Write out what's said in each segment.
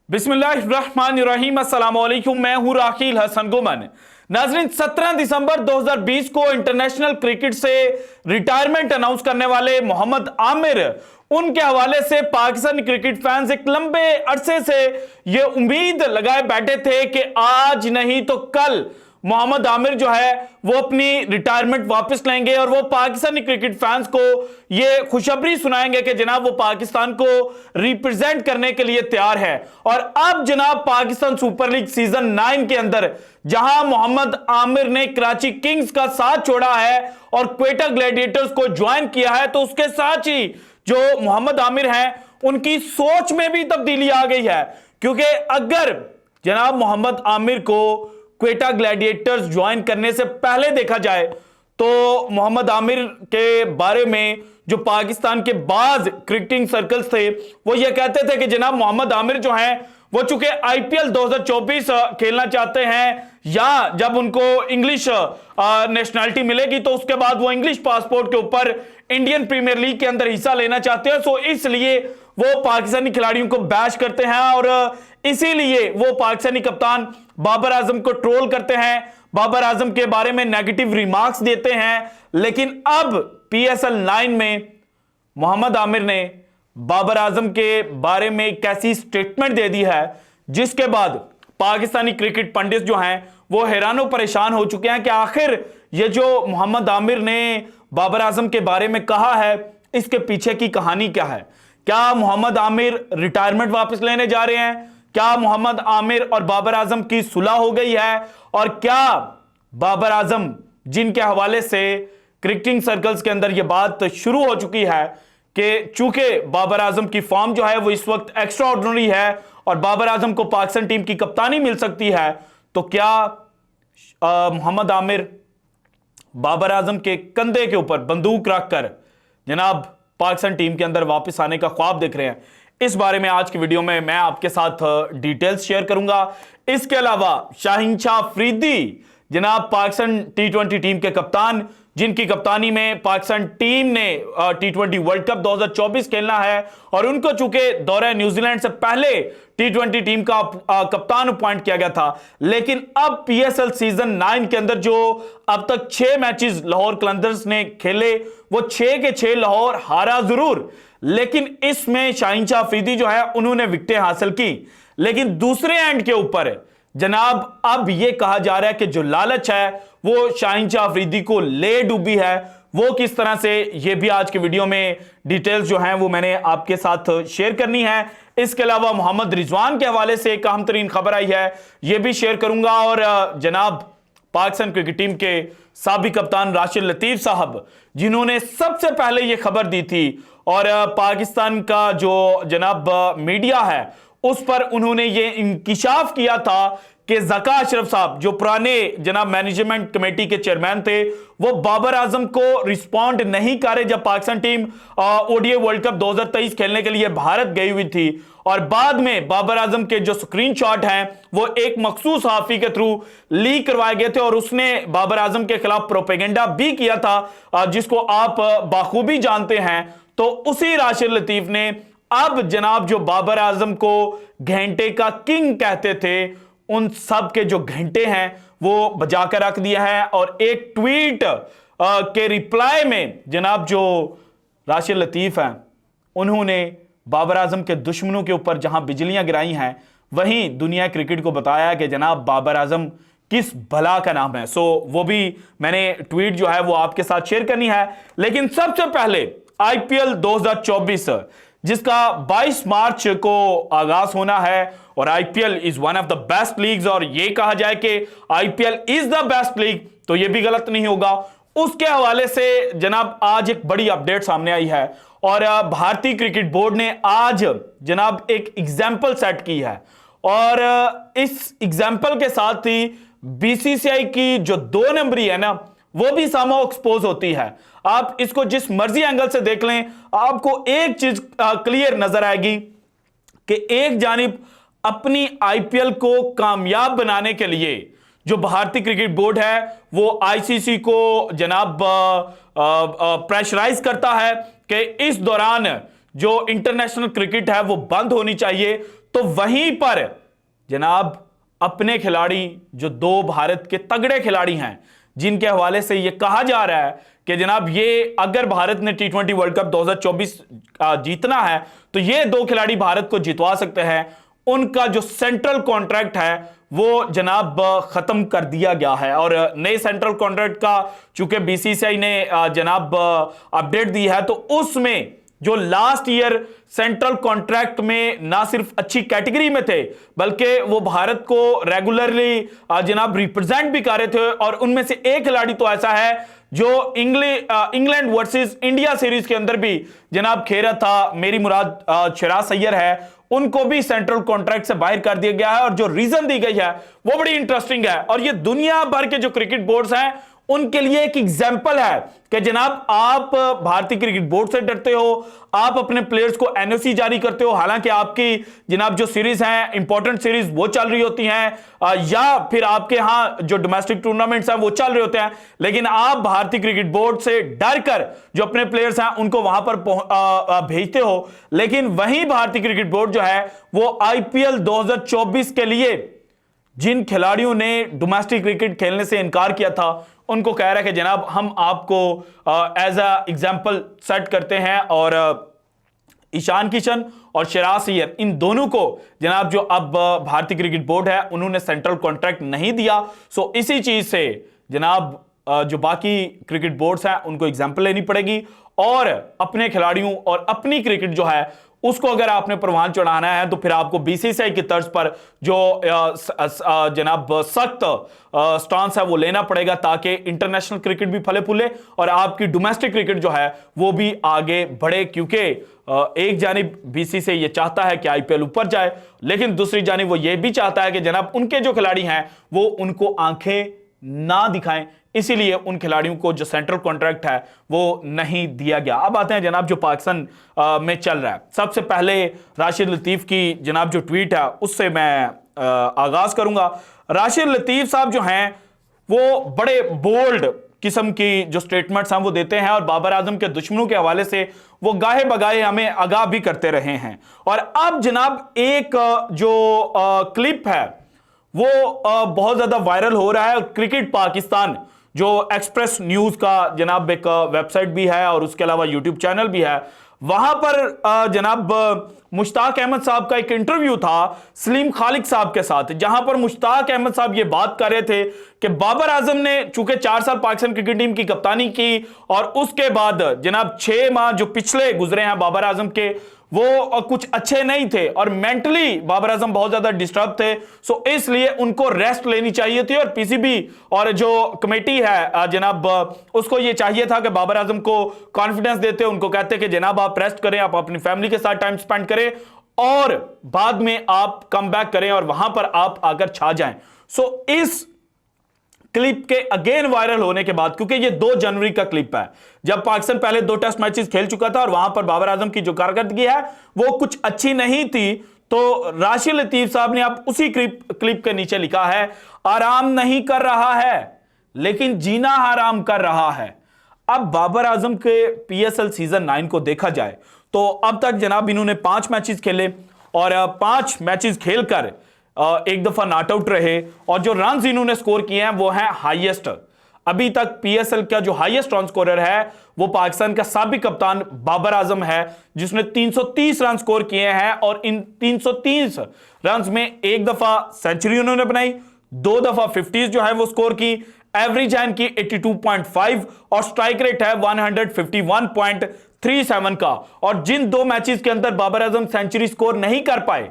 बिस्मिल्लाहिर्रहमानिर्रहीम, अस्सलाम वालेकुम। मैं हूं राखील हसन गुमन। नाजरीन, 17 दिसंबर 2020 को इंटरनेशनल क्रिकेट से रिटायरमेंट अनाउंस करने वाले मोहम्मद आमिर, उनके हवाले से पाकिस्तानी क्रिकेट फैंस एक लंबे अरसे से यह उम्मीद लगाए बैठे थे कि आज नहीं तो कल मोहम्मद आमिर जो है वो अपनी रिटायरमेंट वापस लेंगे और वो पाकिस्तानी क्रिकेट फैंस को ये खुशखबरी सुनाएंगे कि जनाब वो पाकिस्तान को रिप्रेजेंट करने के लिए तैयार है। और अब जनाब पाकिस्तान सुपर लीग सीजन 9 के अंदर जहां मोहम्मद आमिर ने कराची किंग्स का साथ छोड़ा है और क्वेटा ग्लैडिएटर्स को ज्वाइन किया है, तो उसके साथ ही जो मोहम्मद आमिर हैं उनकी सोच में भी तब्दीली आ गई है। क्योंकि अगर जनाब मोहम्मद आमिर को क्वेटा ग्लैडिएटर्स ज्वाइन करने से पहले देखा जाए तो मोहम्मद आमिर के बारे में जो पाकिस्तान के बाज क्रिकेटिंग सर्कल्स थे वो ये कहते थे कि जनाब मोहम्मद आमिर जो हैं वो चूंकि आईपीएल 2024 खेलना चाहते हैं, या जब उनको इंग्लिश नेशनैलिटी मिलेगी तो उसके बाद वो इंग्लिश पासपोर्ट के ऊपर इंडियन प्रीमियर लीग के अंदर हिस्सा लेना चाहते हैं। सो इसलिए वो पाकिस्तानी खिलाड़ियों को बैश करते हैं और इसीलिए वो पाकिस्तानी कप्तान बाबर आजम को ट्रोल करते हैं, बाबर आजम के बारे में नेगेटिव रिमार्क्स देते हैं। लेकिन अब पीएसएल 9 में मोहम्मद आमिर ने बाबर आजम के बारे में एक ऐसी स्टेटमेंट दे दी है जिसके बाद पाकिस्तानी क्रिकेट पंडित जो हैं वो हैरानो परेशान हो चुके हैं कि आखिर ये जो मोहम्मद आमिर ने बाबर आजम के बारे में कहा है इसके पीछे की कहानी क्या है। क्या मोहम्मद आमिर रिटायरमेंट वापस लेने जा रहे हैं? क्या मोहम्मद आमिर और बाबर आजम की सुलह हो गई है? और क्या बाबर आजम, जिनके हवाले से क्रिकेटिंग सर्कल्स के अंदर यह बात शुरू हो चुकी है कि चूंकि बाबर आजम की फॉर्म जो है वो इस वक्त एक्स्ट्रा ऑर्डिनरी है और बाबर आजम को पाकिस्तान टीम की कप्तानी मिल सकती है, तो क्या मोहम्मद आमिर बाबर आजम के कंधे के ऊपर बंदूक रखकर जनाब पाकिस्तान टीम के अंदर वापस आने का ख्वाब देख रहे हैं? इस बारे में आज की वीडियो में मैं आपके साथ डिटेल्स शेयर करूंगा। इसके अलावा शाहीन शाह अफरीदी जनाब पाकिस्तान टी20 टीम के कप्तान, जिनकी कप्तानी में पाकिस्तान टीम ने टी20 वर्ल्ड कप 2024 खेलना है और उनको चूंकि दौरे न्यूजीलैंड से पहले टी20 टीम का कप्तान अपॉइंट किया गया था, लेकिन अब पीएसएल सीजन 9 के अंदर जो अब तक 6 मैचेस लाहौर कलंदर्स ने खेले वो 6 के 6 लाहौर हारा जरूर, लेकिन इसमें शाहीन शाह अफरीदी जो है उन्होंने विकेटें हासिल की। लेकिन दूसरे एंड के ऊपर जनाब अब यह कहा जा रहा है कि जो लालच है वो शाहीन शाह अफरीदी को ले डूबी है। वो किस तरह से, ये भी आज के वीडियो में डिटेल्स जो हैं वो मैंने आपके साथ शेयर करनी है। इसके अलावा मोहम्मद रिजवान के हवाले से एक अहम तरीन खबर आई है, यह भी शेयर करूंगा। और जनाब पाकिस्तान क्रिकेट टीम के साबिक कप्तान राशिद लतीफ साहब, जिन्होंने सबसे पहले यह खबर दी थी और पाकिस्तान का जो जनाब मीडिया है उस पर उन्होंने ये इंकिशाफ किया था कि ज़का अशरफ साहब, जो पुराने जनाब मैनेजमेंट कमेटी के चेयरमैन थे, वो बाबर आजम को रिस्पॉन्ड नहीं कर रहे जब Pakistan team ODI world cup 2023 खेलने के लिए भारत गई हुई थी। और बाद में बाबर आजम के जो स्क्रीनशॉट हैं वो एक मखसूस सहाफी के थ्रू लीक करवाए गए थे और उसने बाबर आजम के खिलाफ प्रोपेगेंडा भी किया था, जिसको आप बाखूबी जानते हैं। तो उसी राशिद लतीफ ने अब जनाब जो बाबर आजम को घंटे का किंग कहते थे, उन सब के जो घंटे हैं वो बजाकर रख दिया है। और एक ट्वीट के रिप्लाई में जनाब जो राशिद लतीफ हैं उन्होंने बाबर आजम के दुश्मनों के ऊपर जहां बिजलियां गिराई हैं, वहीं दुनिया क्रिकेट को बताया कि जनाब बाबर आजम किस भला का नाम है। सो वो भी मैंने ट्वीट जो है वो आपके साथ शेयर करनी है। लेकिन सबसे पहले आईपीएल 2024 जिसका 22 मार्च को आगाज होना है और IPL is one of the best leagues, और ये कहा जाए कि IPL is the best league तो ये भी गलत नहीं होगा। उसके हवाले से जनाब आज एक बड़ी अपडेट सामने आई है और भारतीय क्रिकेट बोर्ड ने आज जनाब एक एग्जाम्पल सेट की है और इस एग्जाम्पल के साथ ही बीसीसीआई की जो 2 नंबरी है ना वो भी सामो एक्सपोज होती है। आप इसको जिस मर्जी एंगल से देख लें, आपको एक चीज क्लियर नजर आएगी कि एक जानिब अपनी आईपीएल को कामयाब बनाने के लिए जो भारतीय क्रिकेट बोर्ड है वो आईसीसी को जनाब प्रेशराइज करता है कि इस दौरान जो इंटरनेशनल क्रिकेट है वो बंद होनी चाहिए। तो वहीं पर जनाब अपने खिलाड़ी जो दो भारत के तगड़े खिलाड़ी हैं, जिनके हवाले से यह कहा जा रहा है कि जनाब ये अगर भारत ने T20 वर्ल्ड कप 2024 जीतना है तो ये दो खिलाड़ी भारत को जितवा सकते हैं। उनका जो सेंट्रल कॉन्ट्रैक्ट है वो जनाब खत्म कर दिया गया है और नए सेंट्रल कॉन्ट्रैक्ट का चूंकि बीसीसीआई ने जनाब अपडेट दी है, तो उसमें जो लास्ट ईयर सेंट्रल कॉन्ट्रैक्ट में ना सिर्फ अच्छी कैटेगरी में थे बल्कि वो भारत को रेगुलरली जनाब रिप्रेजेंट भी कर रहे थे। और उनमें से एक खिलाड़ी तो ऐसा है जो इंग्लैंड वर्सेस इंडिया सीरीज के अंदर भी जनाब खेल रहा था, मेरी मुराद शिराज सैयद है, उनको भी सेंट्रल कॉन्ट्रैक्ट से बाहर कर दिया गया है। और जो रीजन दी गई है वो बड़ी इंटरेस्टिंग है और ये दुनिया भर के जो क्रिकेट बोर्ड्स हैं उनके लिए एक एग्जाम्पल है कि जनाब आप भारतीय क्रिकेट बोर्ड से डरते हो, आप अपने प्लेयर्स को एनओसी जारी करते हो, हालांकि आपकी जनाब जो सीरीज हैं इंपॉर्टेंट सीरीज वो चल रही होती हैं या फिर आपके यहां जो डोमेस्टिक टूर्नामेंट्स हैं वो चल रहे होते हैं, लेकिन आप भारतीय क्रिकेट बोर्ड से डर कर जो अपने प्लेयर्स हैं उनको वहां पर भेजते हो। लेकिन वहीं भारतीय क्रिकेट बोर्ड जो है वो आईपीएल 2024 के लिए जिन खिलाड़ियों ने डोमेस्टिक क्रिकेट खेलने से इनकार किया था उनको कह रहा है कि जनाब हम आपको एज अ एग्जाम्पल सेट करते हैं और ईशान किशन और शिराज सैयद इन दोनों को जनाब जो अब भारतीय क्रिकेट बोर्ड है उन्होंने सेंट्रल कॉन्ट्रैक्ट नहीं दिया। सो इसी चीज से जनाब जो बाकी क्रिकेट बोर्ड्स हैं उनको एग्जाम्पल लेनी पड़ेगी और अपने खिलाड़ियों और अपनी क्रिकेट जो है उसको अगर आपने परवान चढ़ाना है तो फिर आपको बीसीसीआई की तर्ज पर जो जनाब सख्त स्टांस है वो लेना पड़ेगा ताकि इंटरनेशनल क्रिकेट भी फले फूले और आपकी डोमेस्टिक क्रिकेट जो है वो भी आगे बढ़े। क्योंकि एक जानिब बीसीसीआई ये चाहता है कि आईपीएल ऊपर जाए, लेकिन दूसरी जानिब वो ये भी चाहता है कि जनाब उनके जो खिलाड़ी हैं वो उनको आंखें ना दिखाएं, इसीलिए उन खिलाड़ियों को जो सेंट्रल कॉन्ट्रैक्ट है वो नहीं दिया गया। अब आते हैं जनाब जो पाकिस्तान में चल रहा है। सबसे पहले राशिद लतीफ की जनाब जो ट्वीट है उससे मैं आगाज करूंगा। राशिद लतीफ साहब जो हैं वो बड़े बोल्ड किस्म की जो स्टेटमेंट्स हैं वो देते हैं और बाबर आजम के दुश्मनों के हवाले से वो गाहे बगाहे हमें आगाह भी करते रहे हैं। और अब जनाब एक जो क्लिप है वो बहुत ज्यादा वायरल हो रहा है। क्रिकेट पाकिस्तान जो एक्सप्रेस न्यूज का जनाब एक वेबसाइट भी है और उसके अलावा यूट्यूब चैनल भी है, वहां पर जनाब मुश्ताक अहमद साहब का एक इंटरव्यू था सलीम खालिक साहब के साथ, जहां पर मुश्ताक अहमद साहब ये बात कर रहे थे कि बाबर आजम ने चूंकि 4 साल पाकिस्तान क्रिकेट टीम की कप्तानी की और उसके बाद जनाब 6 माह जो पिछले गुजरे हैं बाबर आजम के वो कुछ अच्छे नहीं थे और मेंटली बाबर आजम बहुत ज्यादा डिस्टर्ब थे। सो इसलिए उनको रेस्ट लेनी चाहिए थी और पीसीबी और जो कमेटी है जनाब उसको ये चाहिए था कि बाबर आजम को कॉन्फिडेंस देते, उनको कहते कि जनाब आप रेस्ट करें, आप अपनी फैमिली के साथ टाइम स्पेंड करें और बाद में आप कम बैक करें और वहां पर आप आकर छा जाएं। सो इस क्लिप के अगेन वायरल होने के बाद, क्योंकि ये 2 जनवरी का क्लिप है जब पाकिस्तान पहले 2 टेस्ट मैचेस खेल चुका था और वहां पर बाबर आजम की जो कारकर्दगी है वो कुछ अच्छी नहीं थी, तो राशिद लतीफ साहब ने अब उसी क्लिप के नीचे लिखा है आराम नहीं कर रहा है लेकिन जीना हराम कर रहा है। अब बाबर आजम के पीएसएल सीजन 9 को देखा जाए तो अब तक जनाब इन्होंने 5 मैचेस खेले और 5 मैचेस खेलकर एक दफा नॉट आउट रहे और जो रन इन्होंने स्कोर किए हैं वो है हाईएस्ट। अभी तक पीएसएल का जो हाईएस्ट रन स्कोरर है वो पाकिस्तान का साबिक कप्तान बाबर आजम है जिसने 330 रन स्कोर किए हैं और इन 330 रन में एक दफा सेंचुरी उन्होंने बनाई, 2 दफा 50 जो है वो स्कोर की, एवरेज है इनकी 82.5 और स्ट्राइक रेट है 151.37 का। और जिन 2 मैचेस के अंदर बाबर आजम सेंचुरी स्कोर नहीं कर पाए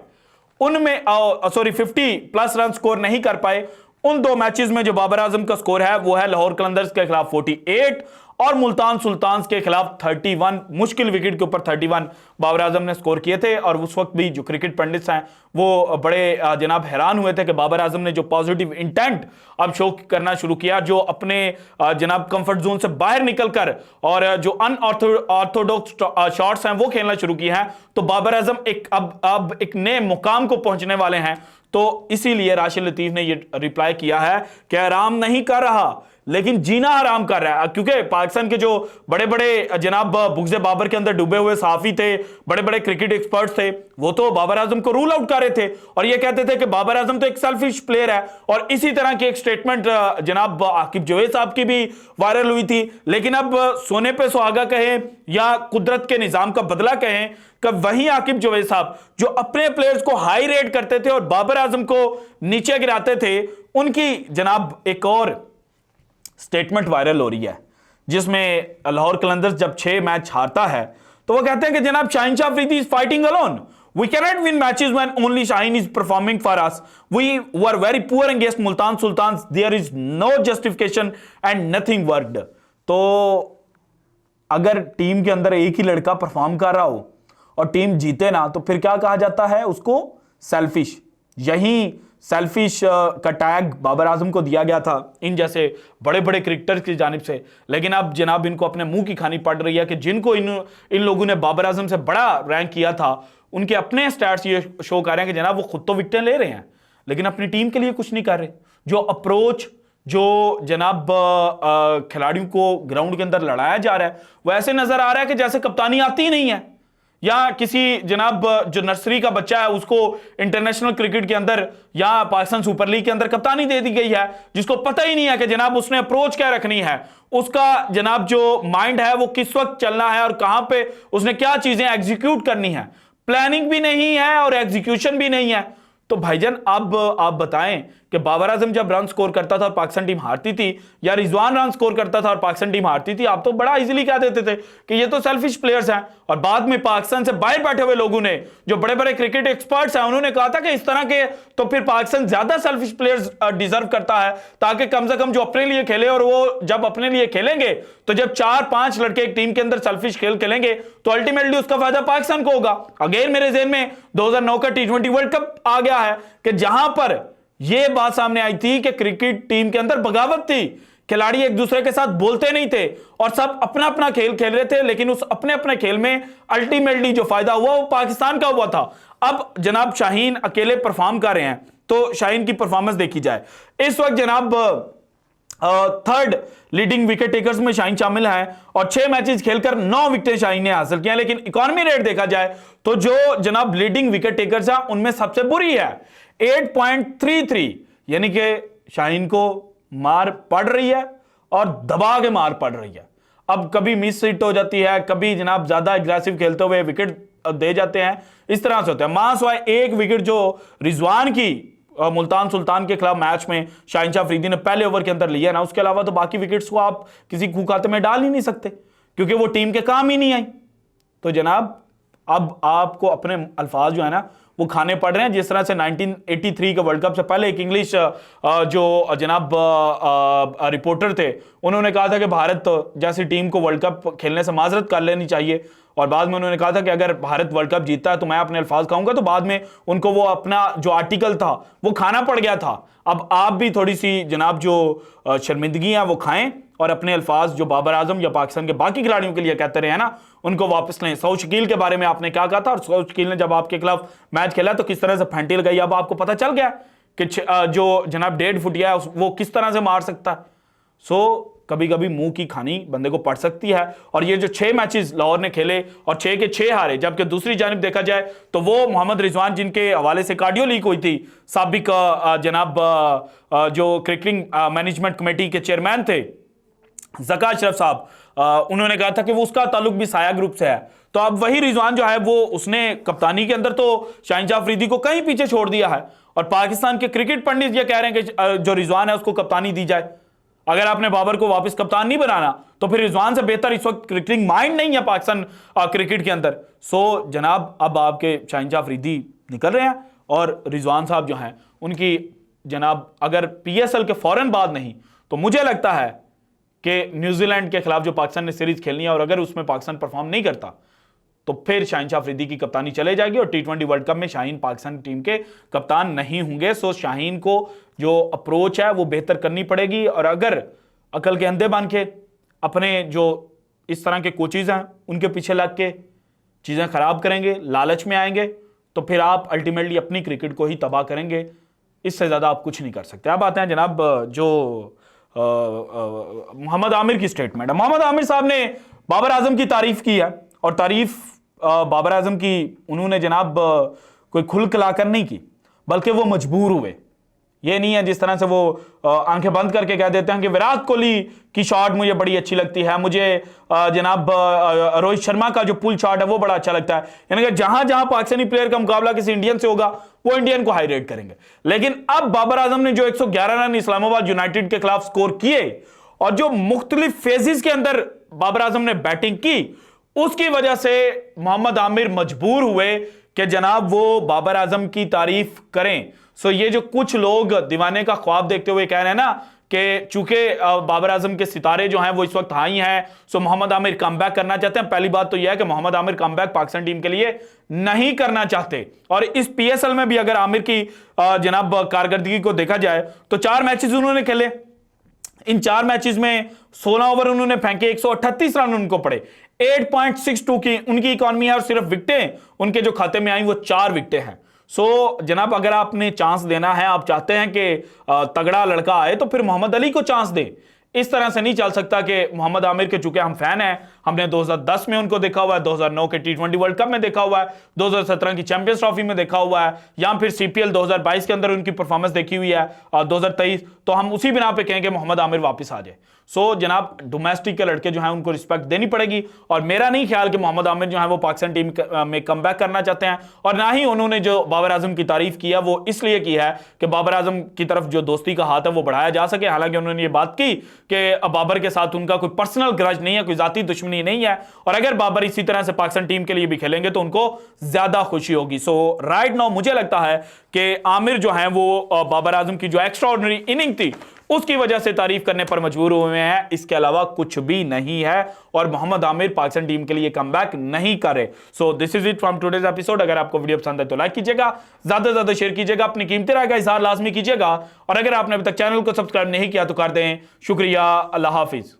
उनमें 50 प्लस रन स्कोर नहीं कर पाए, उन 2 मैचेस में जो बाबर आजम का स्कोर है वो है लाहौर कलंदर्स के खिलाफ 48 और मुल्तान सुल्तान्स के खिलाफ 31, मुश्किल विकेट के ऊपर 31 बाबर आजम ने स्कोर किए थे। और उस वक्त भी जो क्रिकेट पंडित्स हैं वो बड़े जनाब हैरान हुए थे कि बाबर आजम ने जो पॉजिटिव इंटेंट अब शो करना शुरू किया, जो अपने जनाब कंफर्ट जोन से बाहर निकलकर और जो अनऑर्थोडॉक्स शॉट्स हैं वो खेलना शुरू किए हैं, तो बाबर आजम अब एक नए मुकाम को पहुंचने वाले हैं। तो इसीलिए राशिद लतीफ ने ये रिप्लाई किया है कि आराम नहीं कर रहा लेकिन जीना हराम कर रहा है, क्योंकि पाकिस्तान के जो बड़े बड़े जनाब बुग़्ज़ बाबर के अंदर डूबे हुए सहाफ़ी थे, बड़े बड़े क्रिकेट एक्सपर्ट्स थे, वो तो बाबर आजम को रूल आउट कर रहे थे और ये कहते थे कि बाबर आजम तो एक सेल्फिश प्लेयर है। और इसी तरह की एक स्टेटमेंट जनाब आकिब जावेद साहब की भी वायरल हुई थी। लेकिन अब सोने पे सुहागा कहें या कुदरत के निजाम का बदला कहें, कि वही आकिब जावेद साहब जो अपने प्लेयर्स को हाई रेट करते थे और बाबर आजम को नीचे गिराते थे, उनकी जनाब एक और स्टेटमेंट वायरल हो रही है जिसमें लाहौर कलंदर्स जब 6 मैच हारता है तो वो कहते हैं कि जनाब Shaheen Shah Afridi is fighting alone, we cannot win matches when only Shaheen is performing for us, we were very poor against Multan Sultans, there is no justification and nothing worked. तो अगर टीम के अंदर एक ही लड़का परफॉर्म कर रहा हो और टीम जीते ना, तो फिर क्या कहा जाता है उसको? सेल्फिश। यही सेल्फिश का टैग बाबर आजम को दिया गया था इन जैसे बड़े बड़े क्रिकेटर्स की जानिब से। लेकिन अब जनाब इनको अपने मुंह की खानी पड़ रही है कि जिनको इन लोगों ने बाबर आजम से बड़ा रैंक किया था, उनके अपने स्टैट्स ये शो कर रहे हैं कि जनाब वो खुद तो विकेटें ले रहे हैं लेकिन अपनी टीम के लिए कुछ नहीं कर रहे। जो अप्रोच जो जनाब खिलाड़ियों को ग्राउंड के अंदर लड़ाया जा रहा है वो ऐसे नजर आ रहा है कि जैसे कप्तानी आती ही नहीं है, या किसी जनाब जो नर्सरी का बच्चा है उसको इंटरनेशनल क्रिकेट के अंदर या पाकिस्तान सुपर लीग के अंदर कप्तानी दे दी गई है, जिसको पता ही नहीं है कि जनाब उसने अप्रोच क्या रखनी है, उसका जनाब जो माइंड है वो किस वक्त चलना है और कहां पे उसने क्या चीजें एग्जीक्यूट करनी है। प्लानिंग भी नहीं है और एग्जीक्यूशन भी नहीं है। तो भाईजान अब आप बताएं कि बाबर आजम जब रन स्कोर करता था और पाकिस्तान टीम हारती थी, या रिजवान रन स्कोर करता था और पाकिस्तान टीम हारती थी, आप तो बड़ा इजीली कह देते थे कि ये तो सेल्फिश प्लेयर्स हैं। और बाद में पाकिस्तान से बाहर बैठे हुए लोगों ने, जो बड़े बड़े क्रिकेट एक्सपर्ट्स हैं, उन्होंने कहा था कि इस तरह के तो फिर पाकिस्तान ज्यादा सेल्फिश प्लेयर्स डिजर्व करता है, ताकि कम से कम जो अपने लिए खेले, और वो जब अपने लिए खेलेंगे तो जब 4-5 लड़के एक टीम के अंदर सेल्फिश खेल खेलेंगे तो अल्टीमेटली उसका फायदा पाकिस्तान को होगा। अगेन मेरे ज़हन में 2009 का T20 वर्ल्ड कप आ गया है कि जहां पर यह बात सामने आई थी कि क्रिकेट टीम के अंदर बगावत थी, खिलाड़ी एक दूसरे के साथ बोलते नहीं थे और सब अपना अपना खेल खेल रहे थे, लेकिन उस अपने अपने खेल में अल्टीमेटली जो फायदा हुआ वो पाकिस्तान का हुआ था। अब जनाब शाहीन अकेले परफॉर्म कर रहे हैं, तो शाहीन की परफॉर्मेंस देखी जाए। इस वक्त जनाब थर्ड लीडिंग विकेट टेकर्स में शाहीन शामिल हैं और 6 मैचेस खेलकर 9 विकेटें शाहीन ने हासिल किया। लेकिन इकोनॉमी रेट देखा जाए तो जो जनाब लीडिंग विकेट टेकर्स हैं उनमें सबसे बुरी है 8.33, यानी कि शाहीन को मार पड़ रही है और दबा के मार पड़ रही है। अब कभी मिस हिट हो जाती है, कभी जनाब ज्यादा एग्रेसिव खेलते हुए विकेट दे जाते हैं, इस तरह से होता है। मां एक विकेट जो रिजवान की मुल्तान सुल्तान के खिलाफ मैच में शाहीन शाह अफरीदी ने पहले ओवर के अंदर लिया ना, उसके अलावा तो बाकी विकेट्स को आप किसी खाते में डाल ही नहीं सकते क्योंकि वो टीम के काम ही नहीं आई। तो जनाब अब आपको अपने अल्फाज जो है ना वो खाने पड़ रहे हैं, जिस तरह से 1983 के वर्ल्ड कप से पहले एक इंग्लिश जो जनाब रिपोर्टर थे उन्होंने कहा था कि भारत जैसी टीम को वर्ल्ड कप खेलने से माजरत कर लेनी चाहिए, और बाद में उन्होंने कहा था कि अगर भारत वर्ल्ड कप जीतता है तो मैं अपने अल्फाज खाऊंगा। तो बाद में उनको वो अपना जो आर्टिकल था वो खाना पड़ गया था। अब आप भी थोड़ी सी जनाब जो शर्मिंदगी है वो खाएं और अपने अल्फाज जो बाबर आजम या पाकिस्तान के बाकी खिलाड़ियों के लिए कहते रहे हैं ना उनको वापस लें। सऊद शकील के बारे में आपने क्या कहा था, और सऊद शकील ने जब आपके खिलाफ मैच खेला तो किस तरह से फेंटी लगाई, अब आपको पता चल गया कि जो जनाब 1.5 फुटिया है वो किस तरह से मार सकता है। सो कभी कभी मुंह की खानी बंदे को पड़ सकती है। और ये जो 6 मैचेस लाहौर ने खेले और 6 के 6 हारे, जबकि दूसरी जानिब देखा जाए तो वो मोहम्मद रिजवान जिनके हवाले से कार्डियो लीक हुई थी, साबिक जनाब जो क्रिकेटिंग मैनेजमेंट कमेटी के चेयरमैन थे ज़का अशरफ साहब, उन्होंने कहा था कि वो उसका ताल्लुक भी साया ग्रुप से है। तो अब वही रिजवान जो है वो उसने कप्तानी के अंदर तो शाहीन शाह अफरीदी को कहीं पीछे छोड़ दिया है, और पाकिस्तान के क्रिकेट पंडित ये कह रहे हैं कि जो रिजवान है उसको कप्तानी दी जाए। अगर आपने बाबर को वापस कप्तान नहीं बनाना तो फिर रिजवान से बेहतर इस वक्त क्रिकेटिंग माइंड नहीं है पाकिस्तान क्रिकेट के अंदर। सो जनाब अब आपके शाहीन शाह अफरीदी निकल रहे हैं और रिजवान साहब जो हैं उनकी जनाब अगर PSL के फौरन बाद नहीं तो मुझे लगता है कि न्यूजीलैंड के खिलाफ जो पाकिस्तान ने सीरीज खेलनी है और अगर उसमें पाकिस्तान परफॉर्म नहीं करता तो फिर शाहीन शाह अफरीदी की कप्तानी चले जाएगी और T20 वर्ल्ड कप में शाहीन पाकिस्तान टीम के कप्तान नहीं होंगे। सो शाहीन को जो अप्रोच है वो बेहतर करनी पड़ेगी, और अगर अकल के अंधे बन के अपने जो इस तरह के कोचेज हैं उनके पीछे लग के चीज़ें खराब करेंगे, लालच में आएंगे, तो फिर आप अल्टीमेटली अपनी क्रिकेट को ही तबाह करेंगे। इससे ज़्यादा आप कुछ नहीं कर सकते। अब आते हैं जनाब जो मोहम्मद आमिर की स्टेटमेंट है। मोहम्मद आमिर साहब ने बाबर आजम की तारीफ की है, और तारीफ बाबर आजम की उन्होंने जनाब कोई खुल खिलाकर नहीं की, बल्कि वो मजबूर हुए। ये नहीं है जिस तरह से वो आंखें बंद करके कह देते हैं कि विराट कोहली की शॉट मुझे बड़ी अच्छी लगती है, मुझे जनाब रोहित शर्मा का जो पुल शॉट है वो बड़ा अच्छा लगता है। यानी कि जहां जहां पाकिस्तानी प्लेयर का मुकाबला किसी इंडियन से होगा वो इंडियन को हाई रेट करेंगे। लेकिन अब बाबर आजम ने जो 111 रन इस्लामाबाद यूनाइटेड के खिलाफ स्कोर किए और जो मुख्तलिफ फेजेस के अंदर बाबर आजम ने बैटिंग की, उसकी वजह से मोहम्मद आमिर मजबूर हुए कि जनाब वो बाबर आजम की तारीफ करें। सो ये जो कुछ लोग दीवाने का ख्वाब देखते हुए कह रहे हैं ना कि चूंकि बाबर आजम के सितारे जो हैं वो इस वक्त हाई हैं, सो मोहम्मद आमिर कमबैक करना चाहते हैं। पहली बात तो यह है कि मोहम्मद आमिर कमबैक पाकिस्तान टीम के लिए नहीं करना चाहते। और इस पीएसएल में भी अगर आमिर की जनाब कारकर्दगी को देखा जाए तो 4 मैचेस उन्होंने खेले, इन 4 मैचेस में 16 ओवर उन्होंने फेंके, 138 रन उनको पड़े, 8.62 की उनकी इकॉनमी है, और सिर्फ विकेटें उनके जो खाते में आई वो 4 विकेटें हैं। सो जनाब अगर आपने चांस देना है, आप चाहते हैं कि तगड़ा लड़का आए, तो फिर मोहम्मद अली को चांस दें। इस तरह से नहीं चल सकता कि मोहम्मद आमिर के, चूंकि हम फैन हैं, हमने 2010 में उनको देखा हुआ है, 2009 के T20 वर्ल्ड कप में देखा हुआ है, 2017 की चैंपियंस ट्रॉफी में देखा हुआ है, या फिर CPL 2022 के अंदर उनकी परफॉर्मेंस देखी हुई है, और 2023, तो हम उसी बिना पे कहेंगे मोहम्मद आमिर वापस आ जाए। सो जनाब डोमेस्टिक के लड़के जो हैं उनको रिस्पेक्ट देनी पड़ेगी, और मेरा नहीं ख्याल कि मोहम्मद आमिर जो है वो पाकिस्तान टीम में कमबैक करना चाहते हैं, और ना ही उन्होंने जो बाबर आजम की तारीफ की है वो इसलिए की है कि बाबर आजम की तरफ जो दोस्ती का हाथ है वो बढ़ाया जा सके। हालांकि उन्होंने ये बात की कि बाबर के साथ उनका कोई पर्सनल ग्रज नहीं है, कोई जाती दुश्मनी नहीं है, और अगर बाबर इसी तरह से पाकिस्तान टीम के लिए भी खेलेंगे तो उनको ज्यादा खुशी होगी। सो राइट नाउ मुझे लगता है कि आमिर जो है वो बाबर आजम की जो एक्स्ट्राऑर्डिनरी इनिंग थी उसकी वजह से तारीफ करने पर मजबूर हुए हैं, इसके अलावा कुछ भी नहीं है, और मोहम्मद आमिर पाकिस्तान टीम के लिए कमबैक नहीं करे। So this is it from today's episode. अगर आपको वीडियो पसंद है तो लाइक कीजिएगा, ज्यादा से ज्यादा शेयर कीजिएगा, अपनी कीमती राय का इजहार लाजमी कीजिएगा, और अगर आपने अभी तक चैनल को सब्सक्राइब नहीं किया तो कर दें। शुक्रिया, अल्लाह हाफिज।